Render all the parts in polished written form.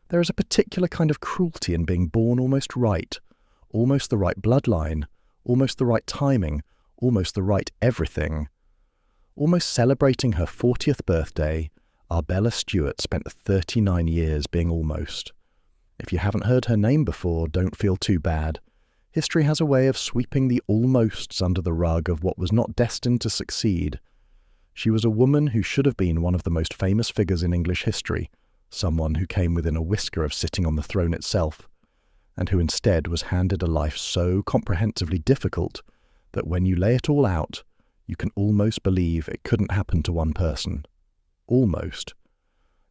There is a particular kind of cruelty in being born almost the right bloodline, almost the right timing, almost the right everything. Almost celebrating her 40th birthday, Arbella Stuart spent 39 years being almost. If you haven't heard her name before, don't feel too bad. History has a way of sweeping the almosts under the rug of what was not destined to succeed. She was a woman who should have been one of the most famous figures in English history, someone who came within a whisker of sitting on the throne itself, and who instead was handed a life so comprehensively difficult that when you lay it all out, you can almost believe it couldn't happen to one person. Almost.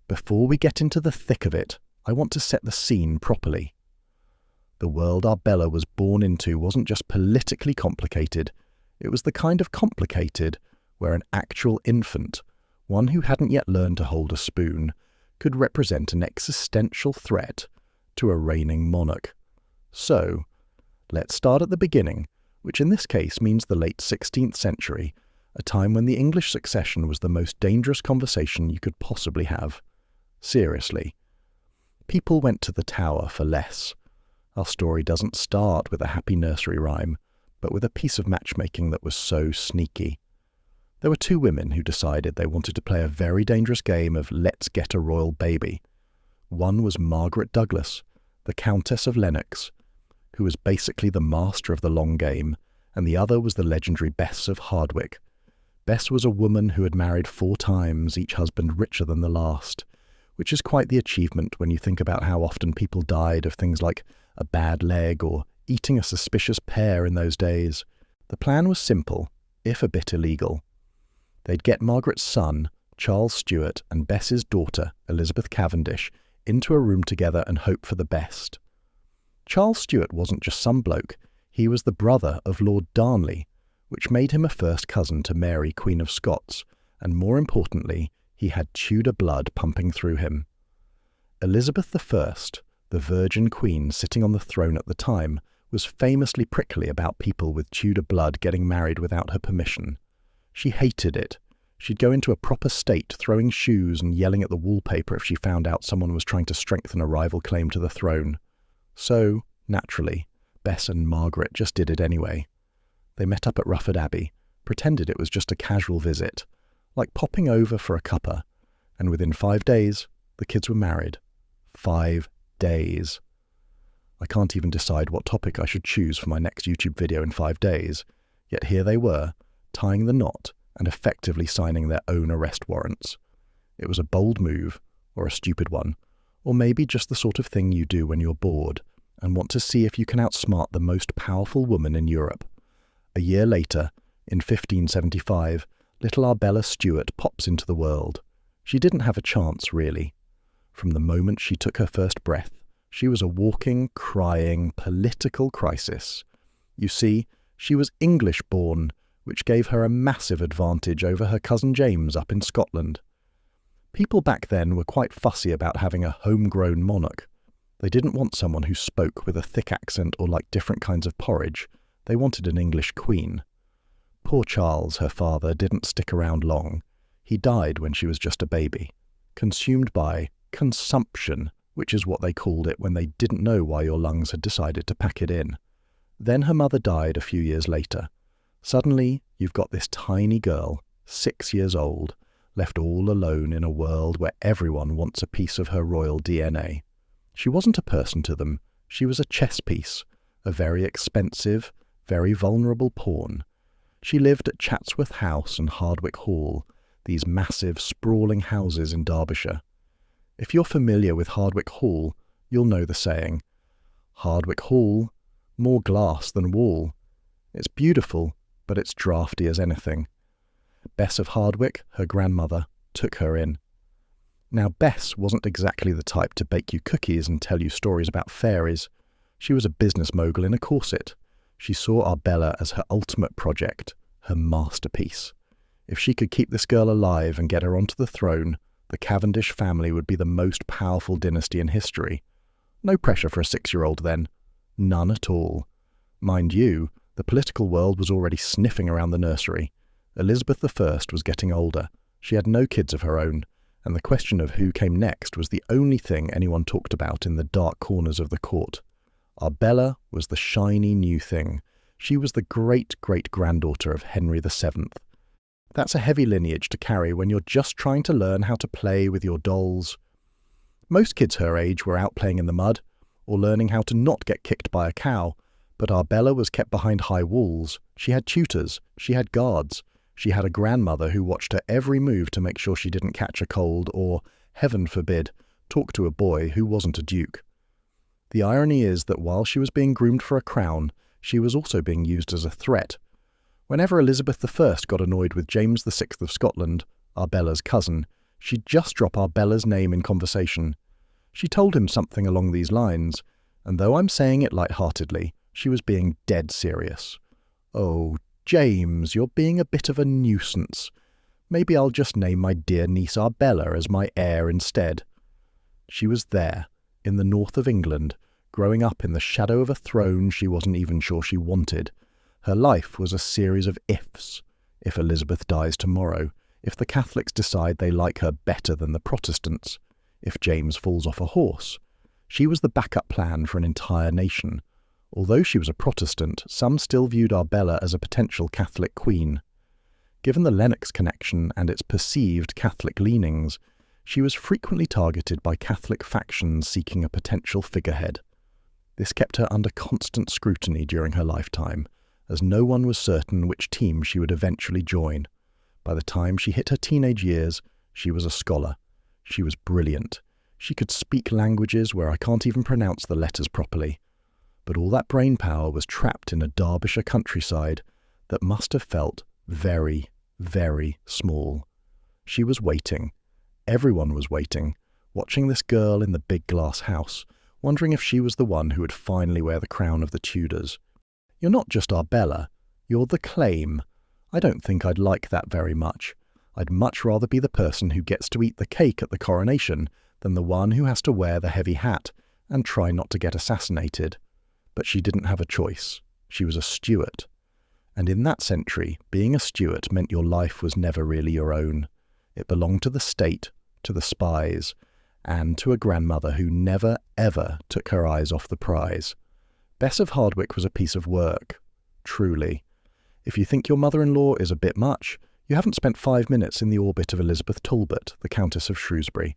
Before we get into the thick of it, I want to set the scene properly. The world Arbella was born into wasn't just politically complicated, it was the kind of complicated where an actual infant, one who hadn't yet learned to hold a spoon, could represent an existential threat to a reigning monarch. So, let's start at the beginning, which in this case means the late 16th century, a time when the English succession was the most dangerous conversation you could possibly have. Seriously. People went to the Tower for less. Our story doesn't start with a happy nursery rhyme, but with a piece of matchmaking that was so sneaky. There were two women who decided they wanted to play a very dangerous game of let's get a royal baby. One was Margaret Douglas, the Countess of Lennox, who was basically the master of the long game, and the other was the legendary Bess of Hardwick. Bess was a woman who had married 4 times, each husband richer than the last, which is quite the achievement when you think about how often people died of things like a bad leg or eating a suspicious pear in those days. The plan was simple, if a bit illegal. They'd get Margaret's son, Charles Stuart, and Bess's daughter, Elizabeth Cavendish, into a room together and hope for the best. Charles Stuart wasn't just some bloke, he was the brother of Lord Darnley, which made him a first cousin to Mary, Queen of Scots, and more importantly, he had Tudor blood pumping through him. Elizabeth I, the Virgin Queen sitting on the throne at the time, was famously prickly about people with Tudor blood getting married without her permission. She hated it. She'd go into a proper state, throwing shoes and yelling at the wallpaper if she found out someone was trying to strengthen a rival claim to the throne. So, naturally, Bess and Margaret just did it anyway. They met up at Rufford Abbey, pretended it was just a casual visit, like popping over for a cuppa, and within 5 days, the kids were married. 5 days. I can't even decide what topic I should choose for my next YouTube video in 5 days, yet here they were, tying the knot and effectively signing their own arrest warrants. It was a bold move, or a stupid one, or maybe just the sort of thing you do when you're bored and want to see if you can outsmart the most powerful woman in Europe. A year later, in 1575, little Arbella Stuart pops into the world. She didn't have a chance, really. From the moment she took her first breath, she was a walking, crying, political crisis. You see, she was English-born, which gave her a massive advantage over her cousin James up in Scotland. People back then were quite fussy about having a homegrown monarch. They didn't want someone who spoke with a thick accent or liked different kinds of porridge. They wanted an English queen. Poor Charles, her father, didn't stick around long. He died when she was just a baby, consumed by consumption, which is what they called it when they didn't know why your lungs had decided to pack it in. Then her mother died a few years later. Suddenly, you've got this tiny girl, 6 years old, left all alone in a world where everyone wants a piece of her royal DNA. She wasn't a person to them, she was a chess piece, a very expensive, very vulnerable pawn. She lived at Chatsworth House and Hardwick Hall, these massive, sprawling houses in Derbyshire. If you're familiar with Hardwick Hall, you'll know the saying, Hardwick Hall, more glass than wall. It's beautiful, but it's draughty as anything. Bess of Hardwick, her grandmother, took her in. Now, Bess wasn't exactly the type to bake you cookies and tell you stories about fairies. She was a business mogul in a corset. She saw Arbella as her ultimate project, her masterpiece. If she could keep this girl alive and get her onto the throne, the Cavendish family would be the most powerful dynasty in history. No pressure for a 6-year-old then. None at all. Mind you, the political world was already sniffing around the nursery. Elizabeth I was getting older. She had no kids of her own, and the question of who came next was the only thing anyone talked about in the dark corners of the court. Arbella was the shiny new thing. She was the great-great-granddaughter of Henry VII. That's a heavy lineage to carry when you're just trying to learn how to play with your dolls. Most kids her age were out playing in the mud, or learning how to not get kicked by a cow, but Arbella was kept behind high walls. She had tutors, she had guards, she had a grandmother who watched her every move to make sure she didn't catch a cold or, heaven forbid, talk to a boy who wasn't a duke. The irony is that while she was being groomed for a crown, she was also being used as a threat. Whenever Elizabeth I got annoyed with James VI of Scotland, Arbella's cousin, she'd just drop Arbella's name in conversation. She told him something along these lines, and though I'm saying it light-heartedly, she was being dead serious. "Oh, James, you're being a bit of a nuisance. Maybe I'll just name my dear niece Arbella as my heir instead." She was there, in the north of England, growing up in the shadow of a throne she wasn't even sure she wanted. Her life was a series of ifs. If Elizabeth dies tomorrow, if the Catholics decide they like her better than the Protestants, if James falls off a horse. She was the backup plan for an entire nation. Although she was a Protestant, some still viewed Arbella as a potential Catholic queen. Given the Lennox connection and its perceived Catholic leanings, she was frequently targeted by Catholic factions seeking a potential figurehead. This kept her under constant scrutiny during her lifetime, as no one was certain which team she would eventually join. By the time she hit her teenage years, she was a scholar. She was brilliant. She could speak languages where I can't even pronounce the letters properly. But all that brain power was trapped in a Derbyshire countryside that must have felt very, very small. She was waiting. Everyone was waiting, watching this girl in the big glass house, wondering if she was the one who would finally wear the crown of the Tudors. You're not just Arbella, you're the claim. I don't think I'd like that very much. I'd much rather be the person who gets to eat the cake at the coronation than the one who has to wear the heavy hat and try not to get assassinated. But she didn't have a choice. She was a Stuart. And in that century, being a Stuart meant your life was never really your own. It belonged to the state, to the spies, and to a grandmother who never, ever took her eyes off the prize. Bess of Hardwick was a piece of work, truly. If you think your mother-in-law is a bit much, you haven't spent 5 minutes in the orbit of Elizabeth Talbot, the Countess of Shrewsbury.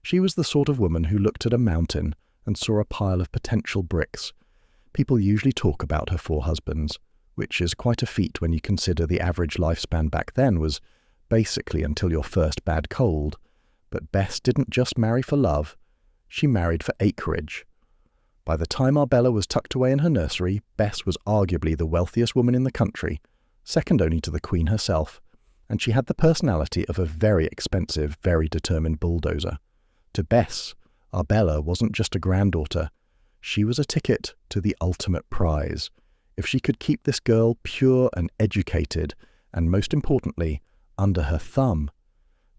She was the sort of woman who looked at a mountain and saw a pile of potential bricks. People usually talk about her 4 husbands, which is quite a feat when you consider the average lifespan back then was basically until your first bad cold. But Bess didn't just marry for love, she married for acreage. By the time Arbella was tucked away in her nursery, Bess was arguably the wealthiest woman in the country, second only to the Queen herself, and she had the personality of a very expensive, very determined bulldozer. To Bess, Arbella wasn't just a granddaughter, she was a ticket to the ultimate prize. If she could keep this girl pure and educated, and most importantly, under her thumb,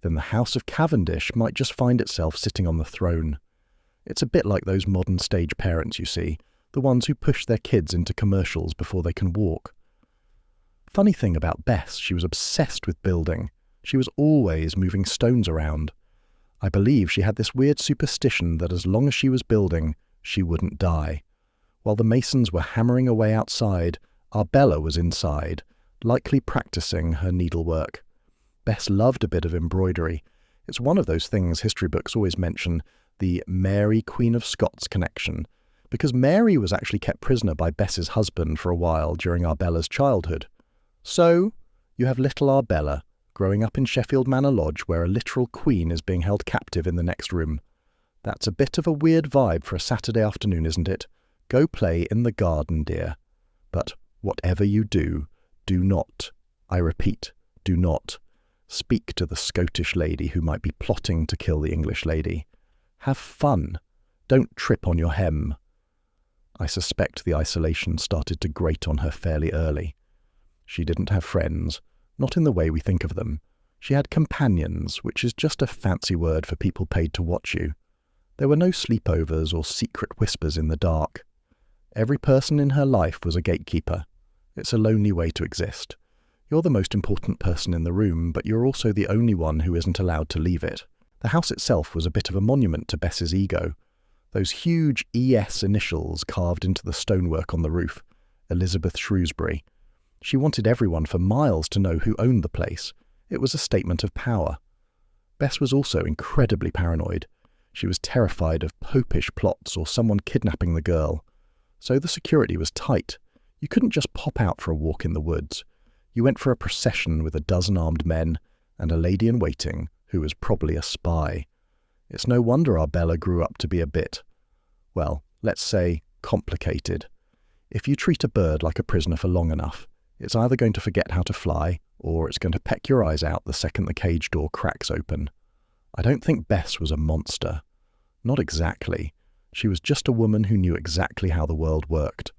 then the House of Cavendish might just find itself sitting on the throne. It's a bit like those modern stage parents you see, the ones who push their kids into commercials before they can walk. Funny thing about Bess, she was obsessed with building. She was always moving stones around. I believe she had this weird superstition that as long as she was building, she wouldn't die. While the masons were hammering away outside, Arbella was inside, likely practicing her needlework. Bess loved a bit of embroidery. It's one of those things history books always mention, the Mary Queen of Scots connection, because Mary was actually kept prisoner by Bess's husband for a while during Arbella's childhood. So, you have little Arbella, growing up in Sheffield Manor Lodge where a literal queen is being held captive in the next room. That's a bit of a weird vibe for a Saturday afternoon, isn't it? Go play in the garden, dear. But whatever you do, do not, I repeat, do not, speak to the Scottish lady who might be plotting to kill the English lady. Have fun. Don't trip on your hem. I suspect the isolation started to grate on her fairly early. She didn't have friends, not in the way we think of them. She had companions, which is just a fancy word for people paid to watch you. There were no sleepovers or secret whispers in the dark. Every person in her life was a gatekeeper. It's a lonely way to exist. You're the most important person in the room, but you're also the only one who isn't allowed to leave it. The house itself was a bit of a monument to Bess's ego. Those huge ES initials carved into the stonework on the roof, Elizabeth Shrewsbury. She wanted everyone for miles to know who owned the place. It was a statement of power. Bess was also incredibly paranoid. She was terrified of popish plots or someone kidnapping the girl. So the security was tight. You couldn't just pop out for a walk in the woods. You went for a procession with a dozen armed men and a lady-in-waiting who was probably a spy. It's no wonder Arbella grew up to be a bit, well, let's say, complicated. If you treat a bird like a prisoner for long enough, it's either going to forget how to fly, or it's going to peck your eyes out the second the cage door cracks open. I don't think Bess was a monster. Not exactly. She was just a woman who knew exactly how the world worked.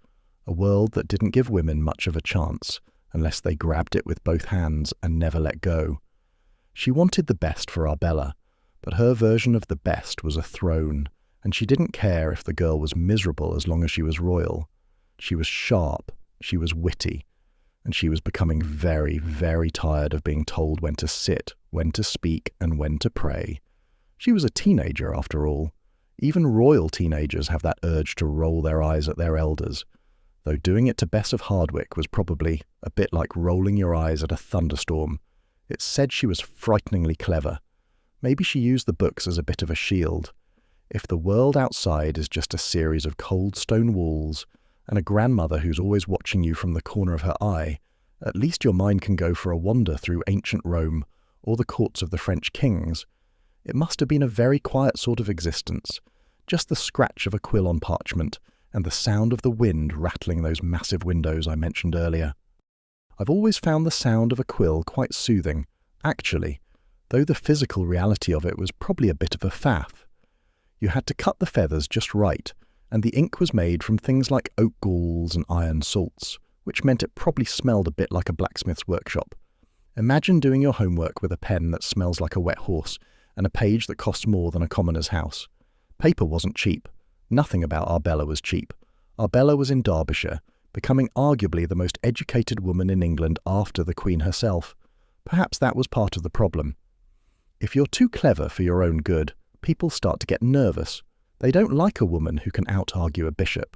A world that didn't give women much of a chance, unless they grabbed it with both hands and never let go. She wanted the best for Arbella, but her version of the best was a throne, and she didn't care if the girl was miserable as long as she was royal. She was sharp, she was witty, and she was becoming very, very tired of being told when to sit, when to speak, and when to pray. She was a teenager, after all. Even royal teenagers have that urge to roll their eyes at their elders, though doing it to Bess of Hardwick was probably a bit like rolling your eyes at a thunderstorm. It said she was frighteningly clever. Maybe she used the books as a bit of a shield. If the world outside is just a series of cold stone walls and a grandmother who's always watching you from the corner of her eye, at least your mind can go for a wander through ancient Rome or the courts of the French kings. It must have been a very quiet sort of existence, just the scratch of a quill on parchment and the sound of the wind rattling those massive windows I mentioned earlier. I've always found the sound of a quill quite soothing, actually, though the physical reality of it was probably a bit of a faff. You had to cut the feathers just right, and the ink was made from things like oak galls and iron salts, which meant it probably smelled a bit like a blacksmith's workshop. Imagine doing your homework with a pen that smells like a wet horse and a page that costs more than a commoner's house. Paper wasn't cheap. Nothing about Arbella was cheap. Arbella was in Derbyshire, becoming arguably the most educated woman in England after the Queen herself. Perhaps that was part of the problem. If you're too clever for your own good, people start to get nervous. They don't like a woman who can out-argue a bishop.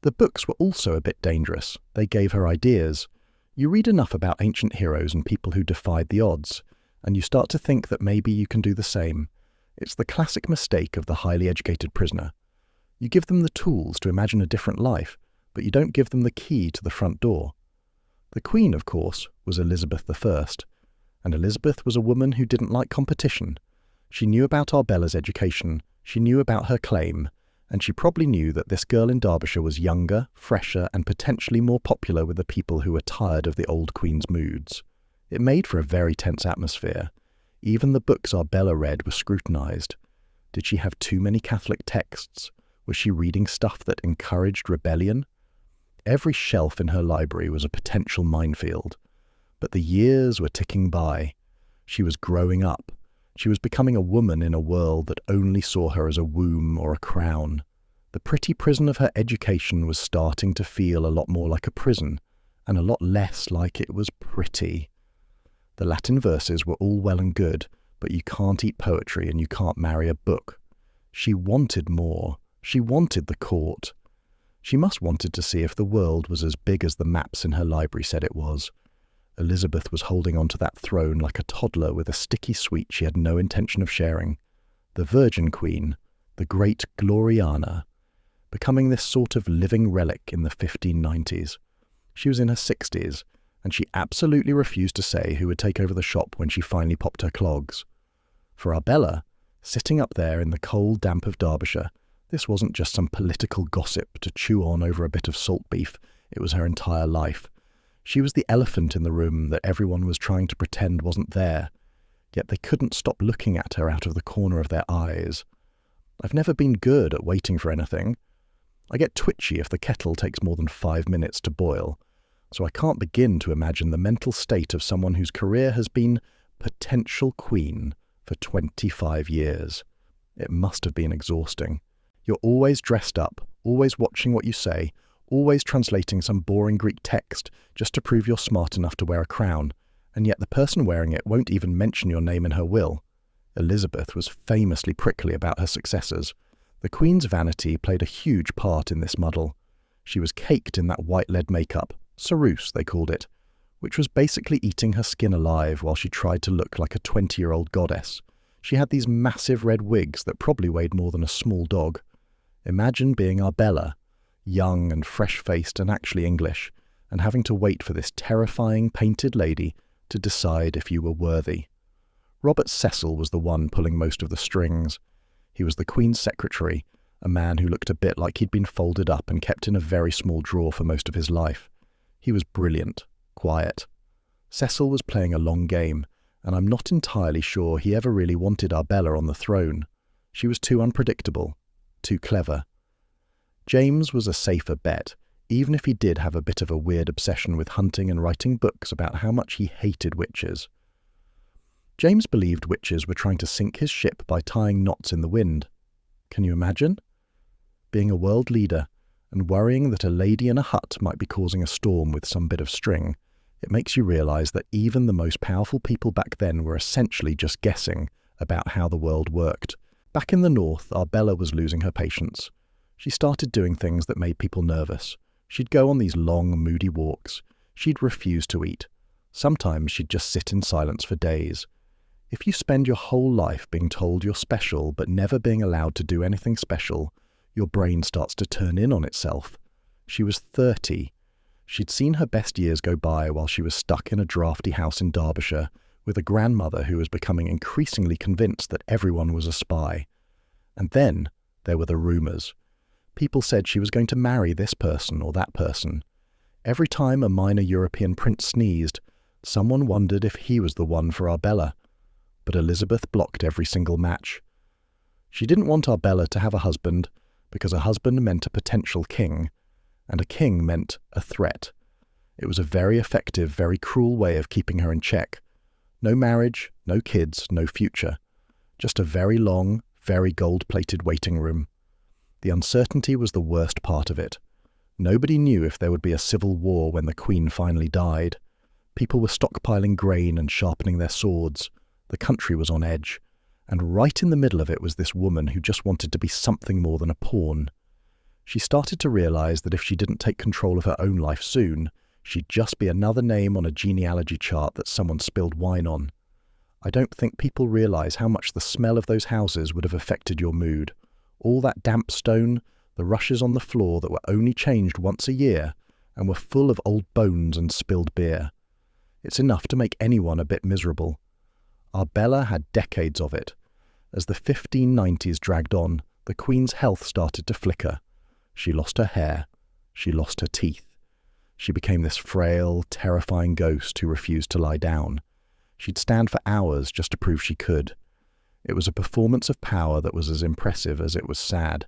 The books were also a bit dangerous. They gave her ideas. You read enough about ancient heroes and people who defied the odds, and you start to think that maybe you can do the same. It's the classic mistake of the highly educated prisoner. You give them the tools to imagine a different life, but you don't give them the key to the front door. The Queen, of course, was Elizabeth I, and Elizabeth was a woman who didn't like competition. She knew about Arbella's education, she knew about her claim, and she probably knew that this girl in Derbyshire was younger, fresher, and potentially more popular with the people who were tired of the old Queen's moods. It made for a very tense atmosphere. Even the books Arbella read were scrutinised. Did she have too many Catholic texts? Was she reading stuff that encouraged rebellion? Every shelf in her library was a potential minefield. But the years were ticking by. She was growing up. She was becoming a woman in a world that only saw her as a womb or a crown. The pretty prison of her education was starting to feel a lot more like a prison, and a lot less like it was pretty. The Latin verses were all well and good, but you can't eat poetry and you can't marry a book. She wanted more. She wanted the court. She must wanted to see if the world was as big as the maps in her library said it was. Elizabeth was holding onto that throne like a toddler with a sticky sweet she had no intention of sharing. The Virgin Queen, the great Gloriana, becoming this sort of living relic in the 1590s. She was in her 60s, and she absolutely refused to say who would take over the shop when she finally popped her clogs. For Arbella, sitting up there in the cold damp of Derbyshire, this wasn't just some political gossip to chew on over a bit of salt beef, it was her entire life. She was the elephant in the room that everyone was trying to pretend wasn't there, yet they couldn't stop looking at her out of the corner of their eyes. I've never been good at waiting for anything. I get twitchy if the kettle takes more than 5 minutes to boil, so I can't begin to imagine the mental state of someone whose career has been potential queen for 25 years. It must have been exhausting. You're always dressed up, always watching what you say, always translating some boring Greek text just to prove you're smart enough to wear a crown, and yet the person wearing it won't even mention your name in her will. Elizabeth was famously prickly about her successors. The Queen's vanity played a huge part in this muddle. She was caked in that white lead makeup, ceruse they called it, which was basically eating her skin alive while she tried to look like a 20-year-old goddess. She had these massive red wigs that probably weighed more than a small dog. Imagine being Arbella, young and fresh-faced and actually English, and having to wait for this terrifying painted lady to decide if you were worthy. Robert Cecil was the one pulling most of the strings. He was the Queen's secretary, a man who looked a bit like he'd been folded up and kept in a very small drawer for most of his life. He was brilliant, quiet. Cecil was playing a long game, and I'm not entirely sure he ever really wanted Arbella on the throne. She was too unpredictable, too clever. James was a safer bet, even if he did have a bit of a weird obsession with hunting and writing books about how much he hated witches. James believed witches were trying to sink his ship by tying knots in the wind. Can you imagine? Being a world leader and worrying that a lady in a hut might be causing a storm with some bit of string, it makes you realise that even the most powerful people back then were essentially just guessing about how the world worked. Back in the north, Arbella was losing her patience. She started doing things that made people nervous. She'd go on these long, moody walks. She'd refuse to eat. Sometimes she'd just sit in silence for days. If you spend your whole life being told you're special but never being allowed to do anything special, your brain starts to turn in on itself. She was 30. She'd seen her best years go by while she was stuck in a drafty house in Derbyshire with a grandmother who was becoming increasingly convinced that everyone was a spy. And then there were the rumours. People said she was going to marry this person or that person. Every time a minor European prince sneezed, someone wondered if he was the one for Arbella. But Elizabeth blocked every single match. She didn't want Arbella to have a husband, because a husband meant a potential king, and a king meant a threat. It was a very effective, very cruel way of keeping her in check. No marriage, no kids, no future. Just a very long, very gold-plated waiting room. The uncertainty was the worst part of it. Nobody knew if there would be a civil war when the Queen finally died. People were stockpiling grain and sharpening their swords. The country was on edge. And right in the middle of it was this woman who just wanted to be something more than a pawn. She started to realise that if she didn't take control of her own life soon, she'd just be another name on a genealogy chart that someone spilled wine on. I don't think people realise how much the smell of those houses would have affected your mood. All that damp stone, the rushes on the floor that were only changed once a year and were full of old bones and spilled beer. It's enough to make anyone a bit miserable. Arbella had decades of it. As the 1590s dragged on, the Queen's health started to flicker. She lost her hair. She lost her teeth. She became this frail, terrifying ghost who refused to lie down. She'd stand for hours just to prove she could. It was a performance of power that was as impressive as it was sad.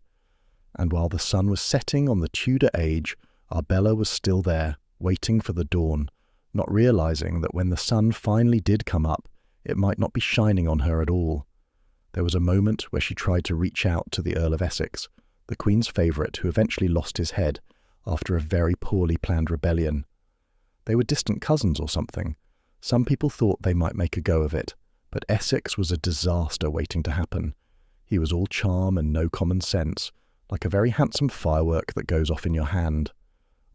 And while the sun was setting on the Tudor age, Arbella was still there, waiting for the dawn, not realising that when the sun finally did come up, it might not be shining on her at all. There was a moment where she tried to reach out to the Earl of Essex, the Queen's favourite who eventually lost his head after a very poorly planned rebellion. They were distant cousins or something. Some people thought they might make a go of it, but Essex was a disaster waiting to happen. He was all charm and no common sense, like a very handsome firework that goes off in your hand.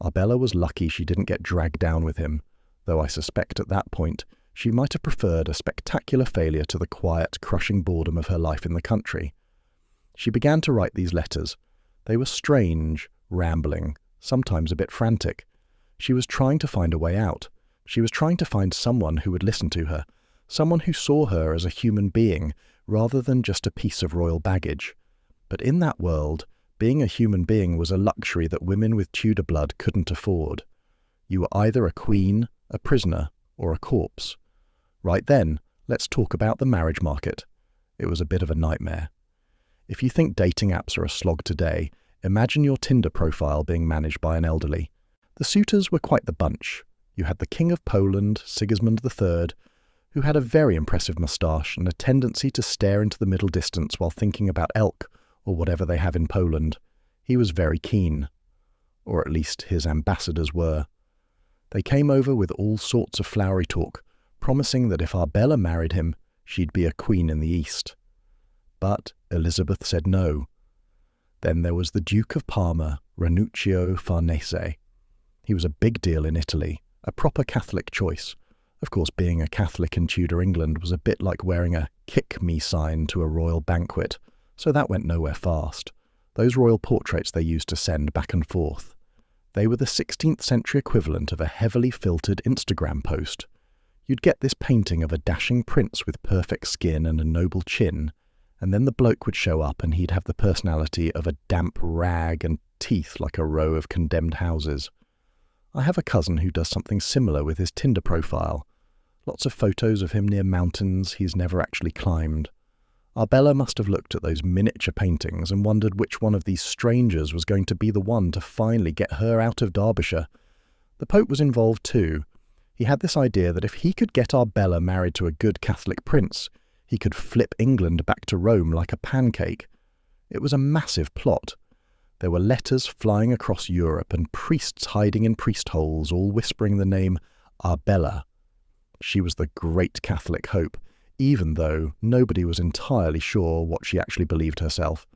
Arbella was lucky she didn't get dragged down with him, though I suspect at that point she might have preferred a spectacular failure to the quiet, crushing boredom of her life in the country. She began to write these letters. They were strange, rambling, sometimes a bit frantic. She was trying to find a way out. She was trying to find someone who would listen to her, someone who saw her as a human being rather than just a piece of royal baggage. But in that world, being a human being was a luxury that women with Tudor blood couldn't afford. You were either a queen, a prisoner, or a corpse. Right then, let's talk about the marriage market. It was a bit of a nightmare. If you think dating apps are a slog today, imagine your Tinder profile being managed by an elderly. The suitors were quite the bunch. You had the King of Poland, Sigismund III, who had a very impressive moustache and a tendency to stare into the middle distance while thinking about elk or whatever they have in Poland. He was very keen. Or at least his ambassadors were. They came over with all sorts of flowery talk, promising that if Arbella married him, She'd be a queen in the East. But Elizabeth said no. Then there was the Duke of Parma, Ranuccio Farnese. He was a big deal in Italy, a proper Catholic choice. Of course, being a Catholic in Tudor England was a bit like wearing a "kick me" sign to a royal banquet, so that went nowhere fast. Those royal portraits they used to send back and forth. They were the 16th century equivalent of a heavily filtered Instagram post. You'd get this painting of a dashing prince with perfect skin and a noble chin, and then the bloke would show up and he'd have the personality of a damp rag and teeth like a row of condemned houses. I have a cousin who does something similar with his Tinder profile. Lots of photos of him near mountains he's never actually climbed. Arbella must have looked at those miniature paintings and wondered which one of these strangers was going to be the one to finally get her out of Derbyshire. The Pope was involved too. He had this idea that if he could get Arbella married to a good Catholic prince, he could flip England back to Rome like a pancake. It was a massive plot. There were letters flying across Europe and priests hiding in priest holes, all whispering the name Arbella. She was the great Catholic hope, even though nobody was entirely sure what she actually believed herself.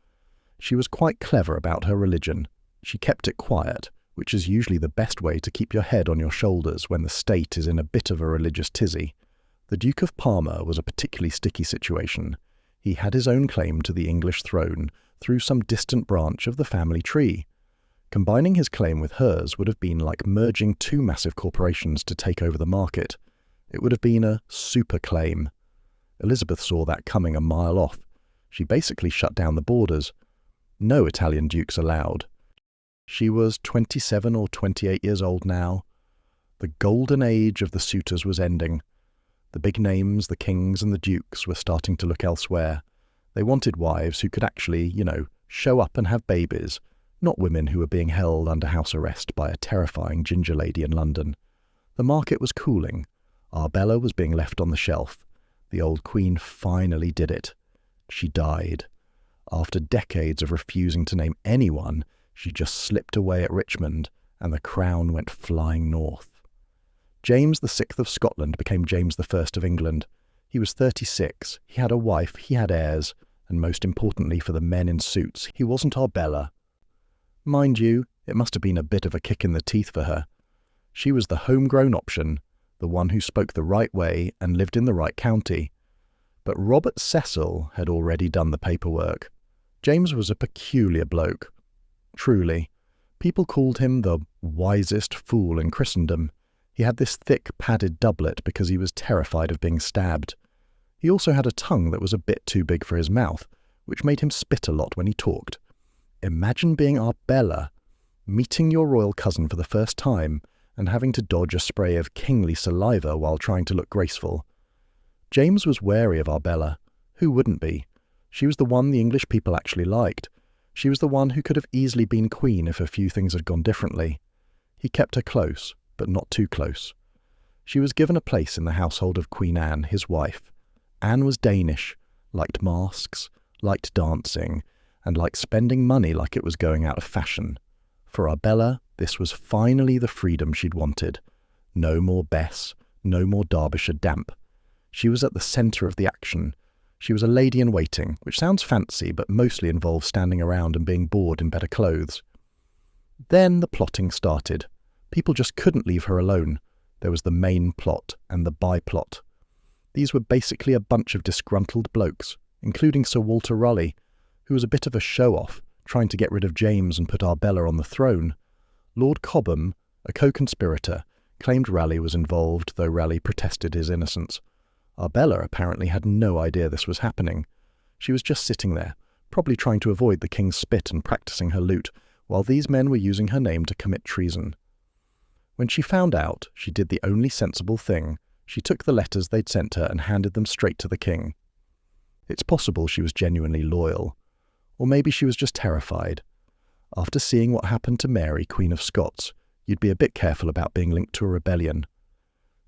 She was quite clever about her religion. She kept it quiet, which is usually the best way to keep your head on your shoulders when the state is in a bit of a religious tizzy. The Duke of Parma was a particularly sticky situation. He had his own claim to the English throne through some distant branch of the family tree. Combining his claim with hers would have been like merging two massive corporations to take over the market. It would have been a super claim. Elizabeth saw that coming a mile off. She basically shut down the borders. No Italian dukes allowed. She was 27 or 28 years old now. The golden age of the suitors was ending. The big names, the kings and the dukes, were starting to look elsewhere. They wanted wives who could actually, show up and have babies, not women who were being held under house arrest by a terrifying ginger lady in London. The market was cooling. Arbella was being left on the shelf. The old queen finally did it. She died. After decades of refusing to name anyone, she just slipped away at Richmond, and the crown went flying north. James VI of Scotland became James I of England. He was 36, he had a wife, he had heirs, and most importantly for the men in suits, he wasn't Arbella. Mind you, it must have been a bit of a kick in the teeth for her. She was the homegrown option, the one who spoke the right way and lived in the right county. But Robert Cecil had already done the paperwork. James was a peculiar bloke. Truly. People called him the wisest fool in Christendom. He had this thick, padded doublet because he was terrified of being stabbed. He also had a tongue that was a bit too big for his mouth, which made him spit a lot when he talked. Imagine being Arbella, meeting your royal cousin for the first time, and having to dodge a spray of kingly saliva while trying to look graceful. James was wary of Arbella. Who wouldn't be? She was the one the English people actually liked. She was the one who could have easily been queen if a few things had gone differently. He kept her close, but not too close. She was given a place in the household of Queen Anne, his wife. Anne was Danish, liked masks, liked dancing, and liked spending money like it was going out of fashion. For Arbella, this was finally the freedom she'd wanted. No more Bess, no more Derbyshire damp. She was at the centre of the action. She was a lady-in-waiting, which sounds fancy but mostly involves standing around and being bored in better clothes. Then the plotting started. People just couldn't leave her alone. There was the main plot and the by-plot. These were basically a bunch of disgruntled blokes, including Sir Walter Raleigh, who was a bit of a show-off, trying to get rid of James and put Arbella on the throne. Lord Cobham, a co-conspirator, claimed Raleigh was involved, though Raleigh protested his innocence. Arbella apparently had no idea this was happening. She was just sitting there, probably trying to avoid the king's spit and practicing her lute, while these men were using her name to commit treason. When she found out, she did the only sensible thing. She took the letters they'd sent her and handed them straight to the king. It's possible she was genuinely loyal. Or maybe she was just terrified. After seeing what happened to Mary, Queen of Scots, you'd be a bit careful about being linked to a rebellion.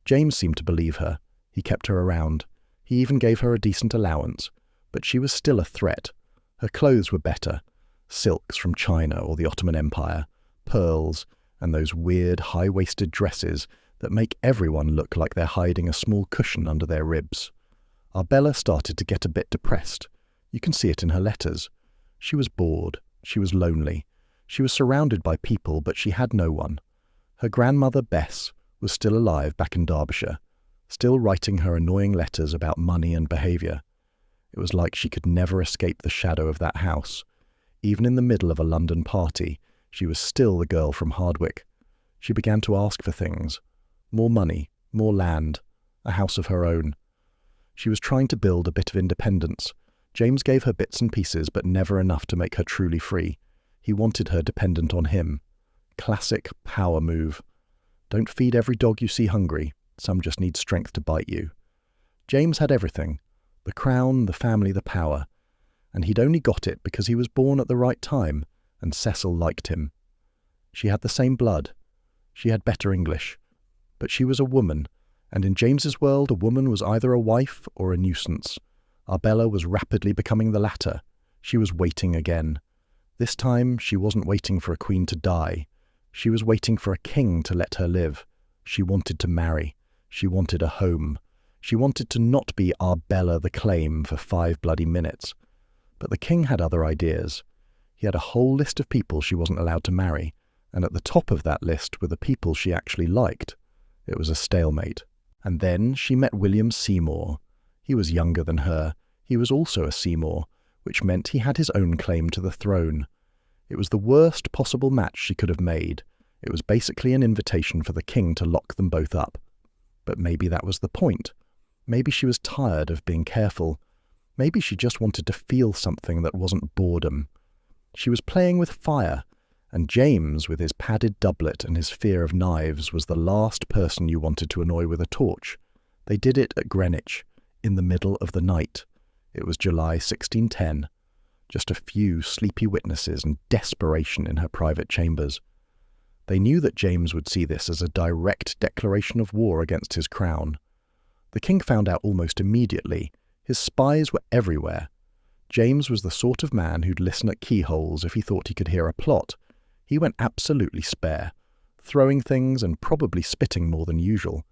James seemed to believe her. He kept her around. He even gave her a decent allowance. But she was still a threat. Her clothes were better. Silks from China or the Ottoman Empire, pearls, and those weird high-waisted dresses that make everyone look like they're hiding a small cushion under their ribs. Arbella started to get a bit depressed. You can see it in her letters. She was bored. She was lonely. She was surrounded by people, but she had no one. Her grandmother, Bess, was still alive back in Derbyshire, still writing her annoying letters about money and behaviour. It was like she could never escape the shadow of that house. Even in the middle of a London party, she was still the girl from Hardwick. She began to ask for things. More money, more land, a house of her own. She was trying to build a bit of independence. James gave her bits and pieces, but never enough to make her truly free. He wanted her dependent on him. Classic power move. Don't feed every dog you see hungry. Some just need strength to bite you. James had everything. The crown, the family, the power. And he'd only got it because he was born at the right time, and Cecil liked him. She had the same blood. She had better English. But she was a woman, and in James's world a woman was either a wife or a nuisance. Arbella was rapidly becoming the latter. She was waiting again. This time she wasn't waiting for a queen to die. She was waiting for a king to let her live. She wanted to marry. She wanted a home. She wanted to not be Arbella the Claim for 5 bloody minutes. But the king had other ideas. He had a whole list of people she wasn't allowed to marry, and at the top of that list were the people she actually liked. It was a stalemate. And then she met William Seymour. He was younger than her. He was also a Seymour, which meant he had his own claim to the throne. It was the worst possible match she could have made. It was basically an invitation for the king to lock them both up. But maybe that was the point. Maybe she was tired of being careful. Maybe she just wanted to feel something that wasn't boredom. She was playing with fire, and James, with his padded doublet and his fear of knives, was the last person you wanted to annoy with a torch. They did it at Greenwich, in the middle of the night. It was July 1610. Just a few sleepy witnesses and desperation in her private chambers. They knew that James would see this as a direct declaration of war against his crown. The king found out almost immediately. His spies were everywhere. James was the sort of man who'd listen at keyholes if he thought he could hear a plot. He went absolutely spare, throwing things and probably spitting more than usual.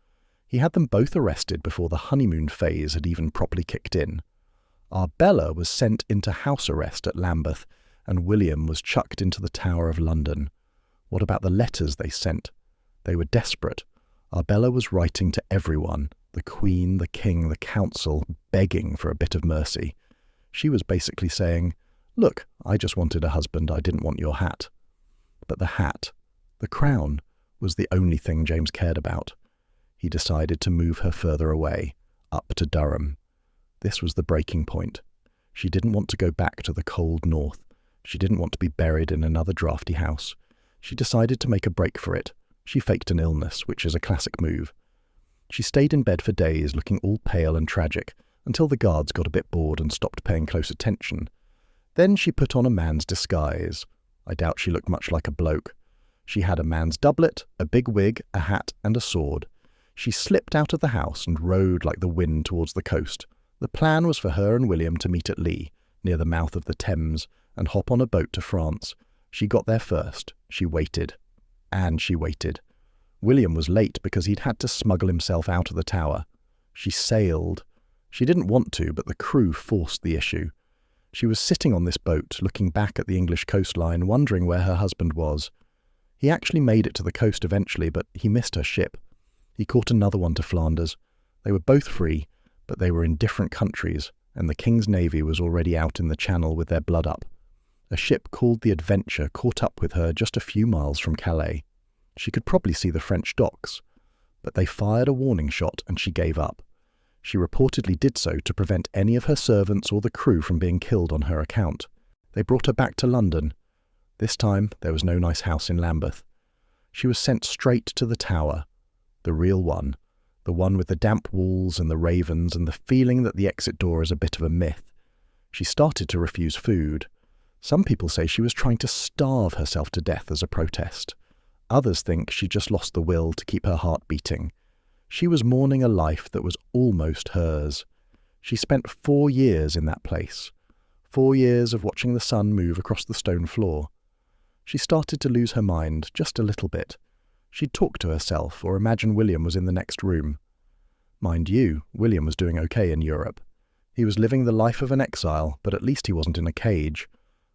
He had them both arrested before the honeymoon phase had even properly kicked in. Arbella was sent into house arrest at Lambeth, and William was chucked into the Tower of London. What about the letters they sent? They were desperate. Arbella was writing to everyone, the Queen, the King, the Council, begging for a bit of mercy. She was basically saying, "Look, I just wanted a husband, I didn't want your hat." But the hat, the crown, was the only thing James cared about. He decided to move her further away, up to Durham. This was the breaking point. She didn't want to go back to the cold north. She didn't want to be buried in another drafty house. She decided to make a break for it. She faked an illness, which is a classic move. She stayed in bed for days, looking all pale and tragic, until the guards got a bit bored and stopped paying close attention. Then she put on a man's disguise. I doubt she looked much like a bloke. She had a man's doublet, a big wig, a hat, and a sword. She slipped out of the house and rode like the wind towards the coast. The plan was for her and William to meet at Lee, near the mouth of the Thames, and hop on a boat to France. She got there first. She waited. And she waited. William was late because he'd had to smuggle himself out of the tower. She sailed. She didn't want to, but the crew forced the issue. She was sitting on this boat, looking back at the English coastline, wondering where her husband was. He actually made it to the coast eventually, but he missed her ship. He caught another one to Flanders. They were both free, but they were in different countries, and the King's Navy was already out in the Channel with their blood up. A ship called the Adventure caught up with her just a few miles from Calais. She could probably see the French docks, but they fired a warning shot and she gave up. She reportedly did so to prevent any of her servants or the crew from being killed on her account. They brought her back to London. This time there was no nice house in Lambeth. She was sent straight to the Tower, the real one, the one with the damp walls and the ravens and the feeling that the exit door is a bit of a myth. She started to refuse food. Some people say she was trying to starve herself to death as a protest. Others think she just lost the will to keep her heart beating. She was mourning a life that was almost hers. She spent 4 years in that place. 4 years of watching the sun move across the stone floor. She started to lose her mind just a little bit. She'd talk to herself or imagine William was in the next room. Mind you, William was doing okay in Europe. He was living the life of an exile, but at least he wasn't in a cage.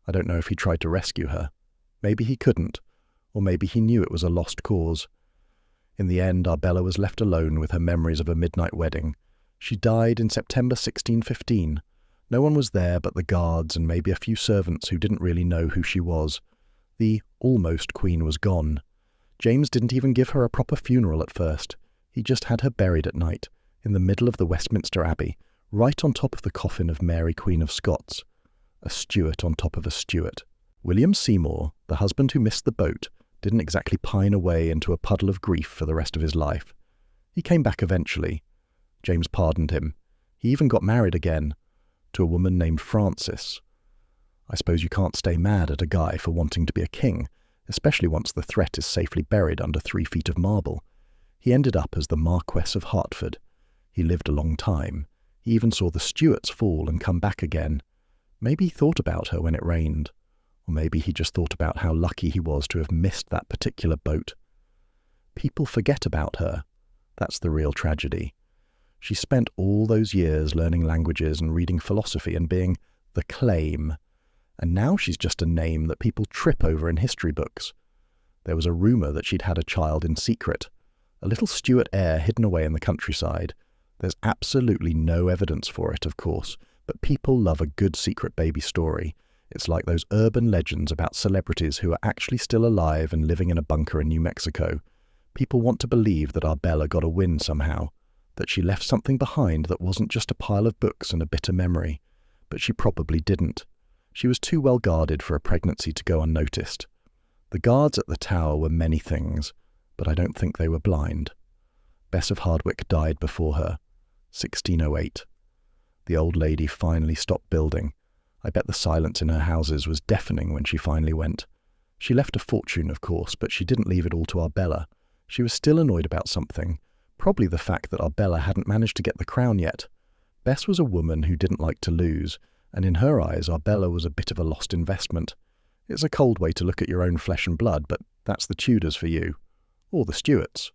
I don't know if he tried to rescue her. Maybe he couldn't, or maybe he knew it was a lost cause. In the end, Arbella was left alone with her memories of a midnight wedding. She died in September 1615. No one was there but the guards and maybe a few servants who didn't really know who she was. The almost queen was gone. James didn't even give her a proper funeral at first. He just had her buried at night, in the middle of the Westminster Abbey, right on top of the coffin of Mary Queen of Scots. A Stuart on top of a Stuart. William Seymour, the husband who missed the boat, didn't exactly pine away into a puddle of grief for the rest of his life. He came back eventually. James pardoned him. He even got married again, to a woman named Frances. I suppose you can't stay mad at a guy for wanting to be a king, especially once the threat is safely buried under 3 feet of marble. He ended up as the Marquess of Hertford. He lived a long time. He even saw the Stuarts fall and come back again. Maybe he thought about her when it rained. Or maybe he just thought about how lucky he was to have missed that particular boat. People forget about her. That's the real tragedy. She spent all those years learning languages and reading philosophy and being the claim. And now she's just a name that people trip over in history books. There was a rumour that she'd had a child in secret. A little Stuart heir hidden away in the countryside. There's absolutely no evidence for it, of course, but people love a good secret baby story. It's like those urban legends about celebrities who are actually still alive and living in a bunker in New Mexico. People want to believe that Arbella got a win somehow, that she left something behind that wasn't just a pile of books and a bitter memory. But she probably didn't. She was too well guarded for a pregnancy to go unnoticed. The guards at the tower were many things, but I don't think they were blind. Bess of Hardwick died before her, 1608. The old lady finally stopped building. I bet the silence in her houses was deafening when she finally went. She left a fortune, of course, but she didn't leave it all to Arbella. She was still annoyed about something, probably the fact that Arbella hadn't managed to get the crown yet. Bess was a woman who didn't like to lose, and in her eyes Arbella was a bit of a lost investment. It's a cold way to look at your own flesh and blood, but that's the Tudors for you. Or the Stuarts,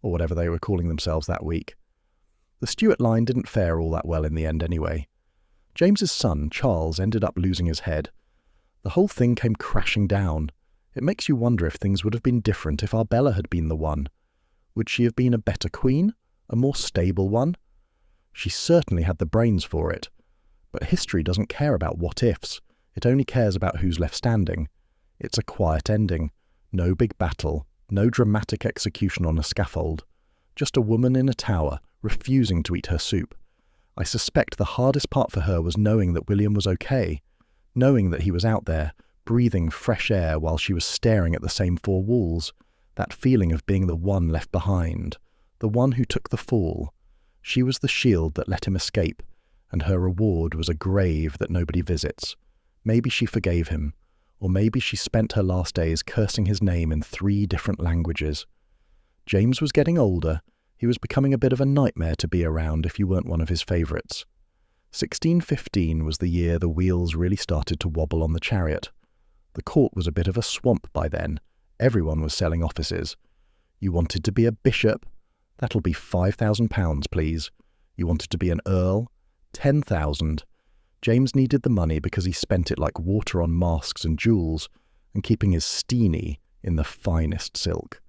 or whatever they were calling themselves that week. The Stuart line didn't fare all that well in the end anyway. James's son, Charles, ended up losing his head. The whole thing came crashing down. It makes you wonder if things would have been different if Arbella had been the one. Would she have been a better queen? A more stable one? She certainly had the brains for it. But history doesn't care about what-ifs. It only cares about who's left standing. It's a quiet ending. No big battle. No dramatic execution on a scaffold. Just a woman in a tower, refusing to eat her soup. I suspect the hardest part for her was knowing that William was okay. Knowing that he was out there, breathing fresh air while she was staring at the same 4 walls. That feeling of being the one left behind. The one who took the fall. She was the shield that let him escape, and her reward was a grave that nobody visits. Maybe she forgave him, or maybe she spent her last days cursing his name in 3 different languages. James was getting older. He was becoming a bit of a nightmare to be around if you weren't one of his favourites. 1615 was the year the wheels really started to wobble on the chariot. The court was a bit of a swamp by then. Everyone was selling offices. You wanted to be a bishop? That'll be £5,000, please. You wanted to be an earl? 10,000. James needed the money because he spent it like water on masks and jewels, and keeping his steenie in the finest silk.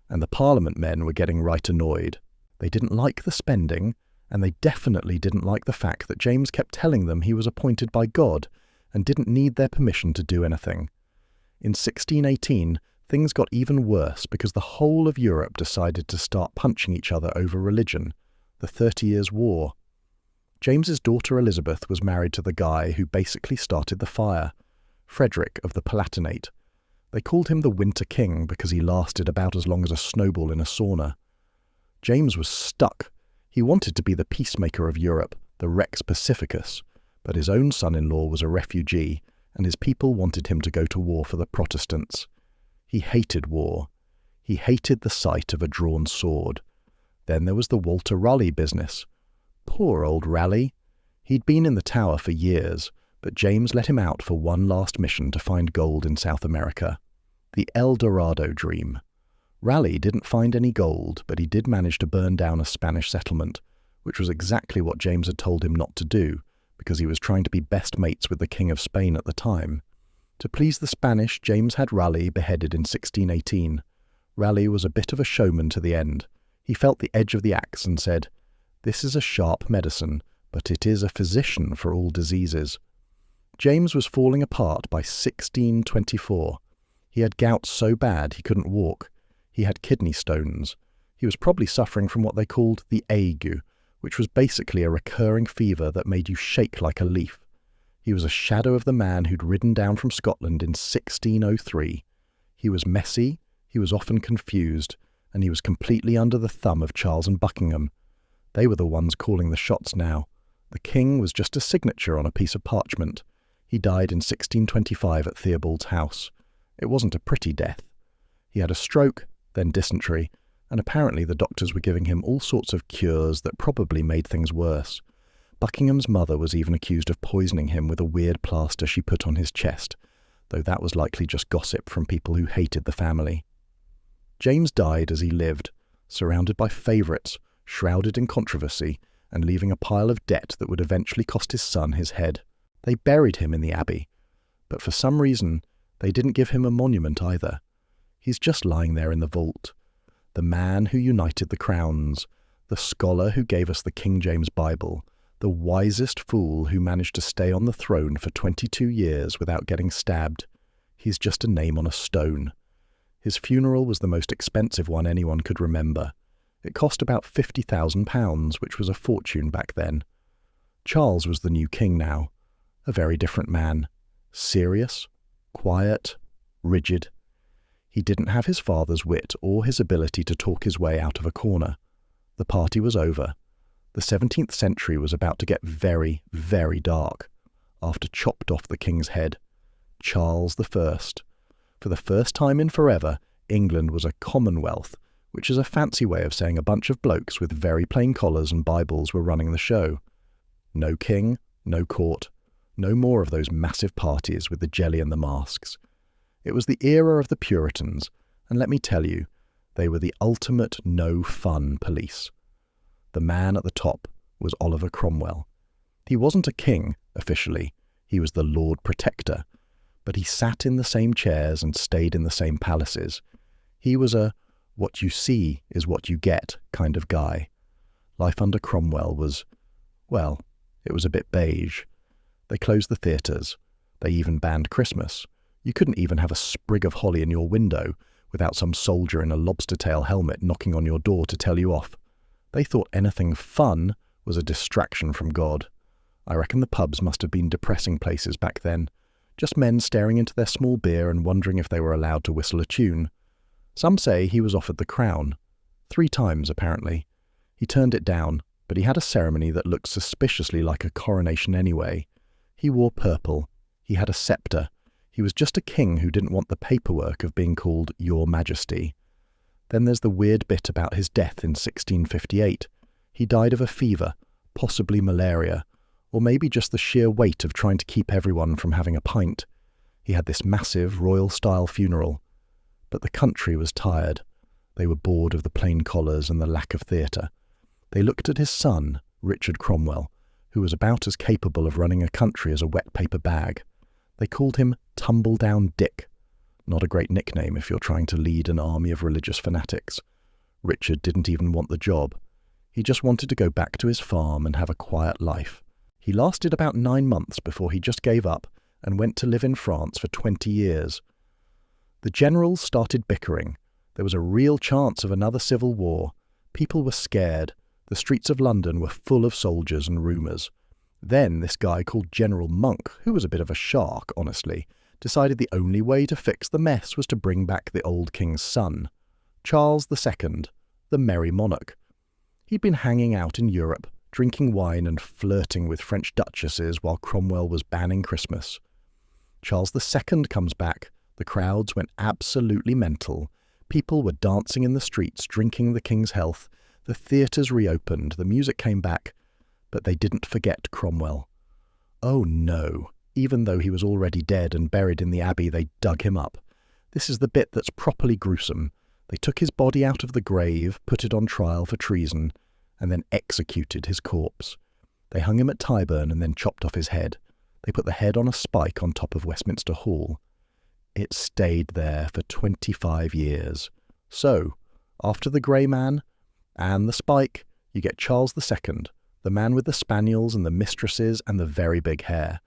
And the Parliament men were getting right annoyed. They didn't like the spending, and they definitely didn't like the fact that James kept telling them he was appointed by God and didn't need their permission to do anything. In 1618, things got even worse because the whole of Europe decided to start punching each other over religion, the 30 Years' War. James's daughter Elizabeth was married to the guy who basically started the fire, Frederick of the Palatinate. They called him the Winter King because he lasted about as long as a snowball in a sauna. James was stuck. He wanted to be the peacemaker of Europe, the Rex Pacificus, but his own son-in-law was a refugee, and his people wanted him to go to war for the Protestants. He hated war. He hated the sight of a drawn sword. Then there was the Walter Raleigh business. Poor old Raleigh. He'd been in the tower for years, but James let him out for one last mission to find gold in South America. The El Dorado dream. Raleigh didn't find any gold, but he did manage to burn down a Spanish settlement, which was exactly what James had told him not to do, because he was trying to be best mates with the King of Spain at the time. To please the Spanish, James had Raleigh beheaded in 1618. Raleigh was a bit of a showman to the end. He felt the edge of the axe and said, "This is a sharp medicine, but it is a physician for all diseases." James was falling apart by 1624. He had gout so bad he couldn't walk. He had kidney stones. He was probably suffering from what they called the ague, which was basically a recurring fever that made you shake like a leaf. He was a shadow of the man who'd ridden down from Scotland in 1603. He was messy, he was often confused, and he was completely under the thumb of Charles and Buckingham. They were the ones calling the shots now. The king was just a signature on a piece of parchment. He died in 1625 at Theobald's house. It wasn't a pretty death. He had a stroke, then dysentery, and apparently the doctors were giving him all sorts of cures that probably made things worse. Buckingham's mother was even accused of poisoning him with a weird plaster she put on his chest, though that was likely just gossip from people who hated the family. James died as he lived, surrounded by favourites, shrouded in controversy, and leaving a pile of debt that would eventually cost his son his head. They buried him in the abbey, but for some reason they didn't give him a monument either. He's just lying there in the vault. The man who united the crowns, the scholar who gave us the King James Bible, the wisest fool who managed to stay on the throne for 22 years without getting stabbed. He's just a name on a stone. His funeral was the most expensive one anyone could remember. It cost about £50,000, which was a fortune back then. Charles was the new king now. A very different man. Serious, quiet, rigid. He didn't have his father's wit or his ability to talk his way out of a corner. The party was over. The 17th century was about to get very, very dark. After chopped off the king's head. Charles I. For the first time in forever, England was a Commonwealth, which is a fancy way of saying a bunch of blokes with very plain collars and Bibles were running the show. No king, no court, no more of those massive parties with the jelly and the masks. It was the era of the Puritans, and let me tell you, they were the ultimate no-fun police. The man at the top was Oliver Cromwell. He wasn't a king, officially. He was the Lord Protector. But he sat in the same chairs and stayed in the same palaces. He was a what you see is what you get kind of guy. Life under Cromwell was, well, it was a bit beige. They closed the theatres. They even banned Christmas. You couldn't even have a sprig of holly in your window without some soldier in a lobster tail helmet knocking on your door to tell you off. They thought anything fun was a distraction from God. I reckon the pubs must have been depressing places back then. Just men staring into their small beer and wondering if they were allowed to whistle a tune. Some say he was offered the crown. 3 times, apparently. He turned it down, but he had a ceremony that looked suspiciously like a coronation anyway. He wore purple. He had a sceptre. He was just a king who didn't want the paperwork of being called Your Majesty. Then there's the weird bit about his death in 1658. He died of a fever, possibly malaria, or maybe just the sheer weight of trying to keep everyone from having a pint. He had this massive royal-style funeral. But the country was tired. They were bored of the plain collars and the lack of theatre. They looked at his son, Richard Cromwell, who was about as capable of running a country as a wet paper bag. They called him Tumbledown Dick. Not a great nickname if you're trying to lead an army of religious fanatics. Richard didn't even want the job. He just wanted to go back to his farm and have a quiet life. He lasted about 9 months before he just gave up and went to live in France for 20 years. The generals started bickering. There was a real chance of another civil war. People were scared. The streets of London were full of soldiers and rumours. Then this guy called General Monk, who was a bit of a shark, honestly, decided the only way to fix the mess was to bring back the old king's son, Charles II, the Merry Monarch. He'd been hanging out in Europe, drinking wine and flirting with French duchesses while Cromwell was banning Christmas. Charles II comes back. The crowds went absolutely mental. People were dancing in the streets, drinking the king's health. The theatres reopened, the music came back. But they didn't forget Cromwell. Oh no, even though he was already dead and buried in the abbey, they dug him up. This is the bit that's properly gruesome. They took his body out of the grave, put it on trial for treason, and then executed his corpse. They hung him at Tyburn and then chopped off his head. They put the head on a spike on top of Westminster Hall. It stayed there for 25 years. So, after the Grey Man and the spike, you get Charles II, the man with the spaniels and the mistresses and the very big hair.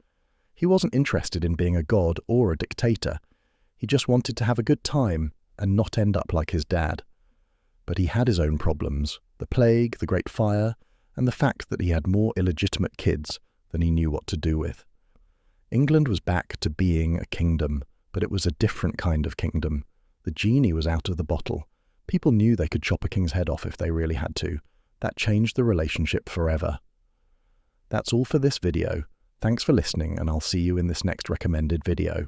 He wasn't interested in being a god or a dictator. He just wanted to have a good time and not end up like his dad. But he had his own problems, the plague, the Great Fire, and the fact that he had more illegitimate kids than he knew what to do with. England was back to being a kingdom, but it was a different kind of kingdom. The genie was out of the bottle. People knew they could chop a king's head off if they really had to. That changed the relationship forever. That's all for this video. Thanks for listening, and I'll see you in this next recommended video.